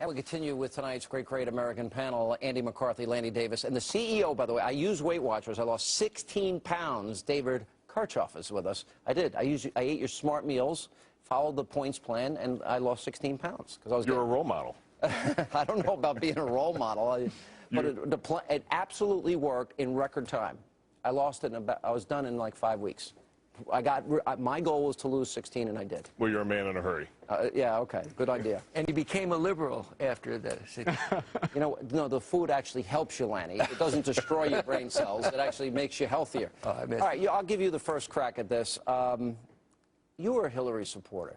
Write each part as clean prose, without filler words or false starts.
And we continue with tonight's great American panel, Andy McCarthy, Lanny Davis, and the CEO, by the way. I use Weight Watchers. I lost 16 pounds. David Kirchhoff is with us. I did. I ate your smart meals, followed the points plan, and I lost 16 pounds. You're a role model. I don't know about being a role model, but it absolutely worked in record time. I lost it I was done in like 5 weeks. My goal was to lose 16, and I did. Well, you're a man in a hurry. Yeah, okay, good idea. And you became a liberal after that. You know, no, the food actually helps you, Lanny. It doesn't destroy your brain cells. It actually makes you healthier. Oh, all right, I'll give you the first crack at this. You were a Hillary supporter.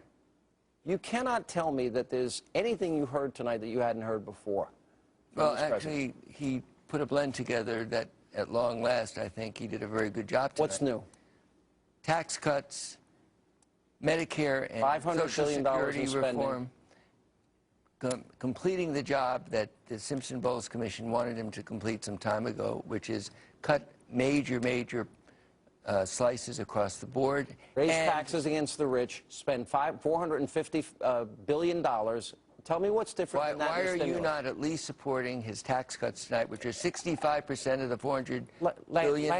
You cannot tell me that there's anything you heard tonight that you hadn't heard before. Well, actually, he put a blend together that, at long last, I think he did a very good job tonight. What's new? Tax cuts, Medicare, and $500 Social billion Security in spending. reform, completing the job that the Simpson-Bowles Commission wanted him to complete some time ago, which is cut major slices across the board. Raise taxes against the rich, spend $450 billion. Tell me what's different than that. Why are you not at least supporting his tax cuts tonight, which are 65% of the $400 billion?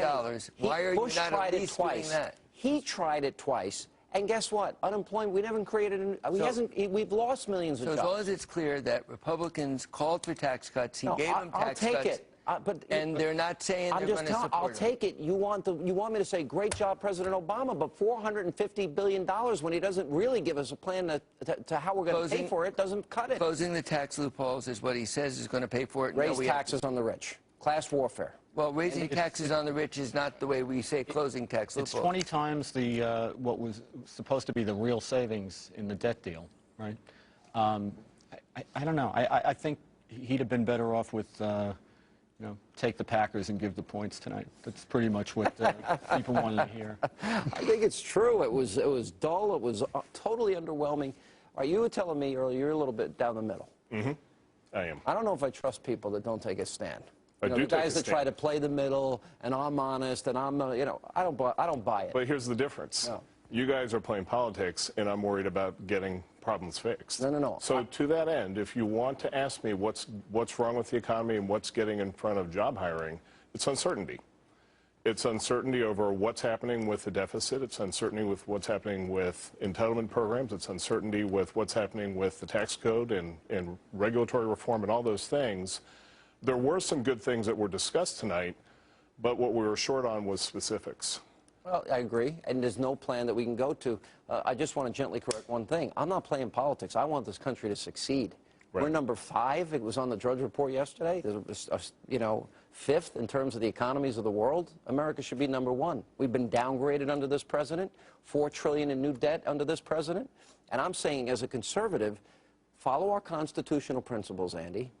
Why are you not at least doing that? He tried it twice. And guess what? Unemployment, we never created, we've lost millions of jobs. So as long as it's clear that Republicans called for tax cuts, he gave them tax cuts. I'll take it. And they're not saying they're going to support I'll take it. You want me to say, great job, President Obama, but $450 billion when he doesn't really give us a plan to how we're going to pay for it, doesn't cut it. Closing the tax loopholes is what he says is going to pay for it. Raise taxes on the rich. Class warfare. Well, raising taxes on the rich is not the way we say closing tax loopholes. It's 20 times the what was supposed to be the real savings in the debt deal, right? I don't know. I think he'd have been better off with, you know, take the Packers and give the points tonight. That's pretty much what people wanted to hear. I think it's true. It was dull. It was totally underwhelming. You were telling me earlier you're a little bit down the middle. Mm-hmm. I am. I don't know if I trust people that don't take a stand. The guys that try to play the middle, and I'm honest, and I'm, I don't buy it. But here's the difference. No. You guys are playing politics, and I'm worried about getting problems fixed. No. So to that end, if you want to ask me what's wrong with the economy and what's getting in front of job hiring, it's uncertainty. It's uncertainty over what's happening with the deficit. It's uncertainty with what's happening with entitlement programs. It's uncertainty with what's happening with the tax code and regulatory reform and all those things. There were some good things that were discussed tonight, but what we were short on was specifics. Well, I agree, and there's no plan that we can go to. I just want to gently correct one thing. I'm not playing politics. I want this country to succeed. Right. We're number 5. It was on the Drudge Report yesterday. There's fifth in terms of the economies of the world. America should be number 1. We've been downgraded under this president, $4 trillion in new debt under this president. And I'm saying, as a conservative, follow our constitutional principles, Andy.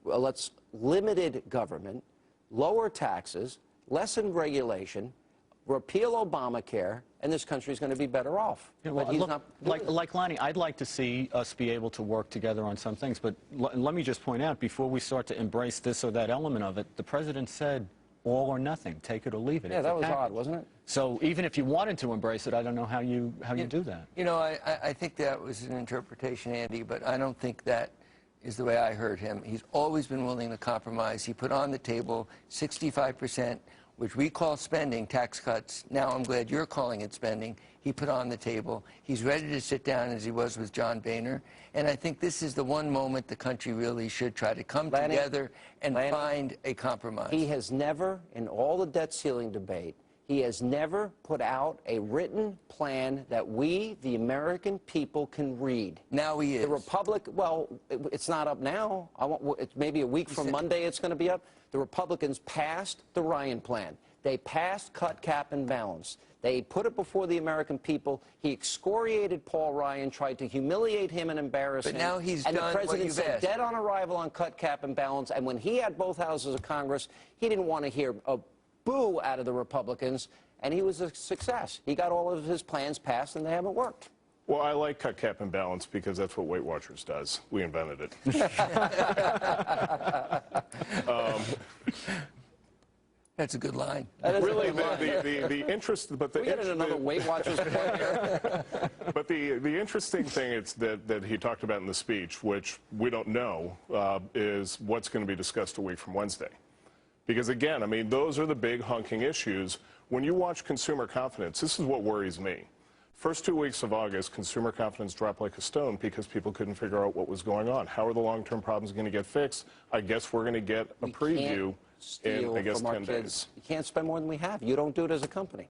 Well, let's limited government, lower taxes, lessen regulation, repeal Obamacare, and this country is going to be better off. Yeah, well, but he's look, not like Lanny, I'd like to see us be able to work together on some things, but let me just point out, before we start to embrace this or that element of it, the president said all or nothing, take it or leave it. Yeah, that was odd, wasn't it? So even if you wanted to embrace it, I don't know how you do that. You know, I think that was an interpretation, Andy, but I don't think that is the way I heard him. He's always been willing to compromise. He put on the table 65%, which we call spending, tax cuts. Now I'm glad you're calling it spending. He put on the table. He's ready to sit down as he was with John Boehner. And I think this is the one moment the country really should try to come together and find a compromise. He has never, in all the debt ceiling debate, he has never put out a written plan that we, the American people, can read. Now he is. The Republic, well, it's not up now. It's maybe a week from Monday it's going to be up. The Republicans passed the Ryan plan. They passed cut, cap, and balance. They put it before the American people. He excoriated Paul Ryan, tried to humiliate him and embarrass him. But now he's done what you've asked. And the president said dead on arrival on cut, cap, and balance. And when he had both houses of Congress, he didn't want to hear a boo out of the Republicans, and he was a success. He got all of his plans passed, and they haven't worked. Well, I like cut, cap, and balance because that's what Weight Watchers does. We invented it. That's a good line. Really, the interest, but the We get another Weight Watchers point here. But the interesting thing is that he talked about in the speech, which we don't know, is what's going to be discussed a week from Wednesday. Because again, I mean, those are the big hunking issues. When you watch consumer confidence, this is what worries me. First 2 weeks of August, consumer confidence dropped like a stone because people couldn't figure out what was going on. How are the long-term problems going to get fixed? I guess we're going to get a preview in, I guess, 10 days. You can't spend more than we have. You don't do it as a company.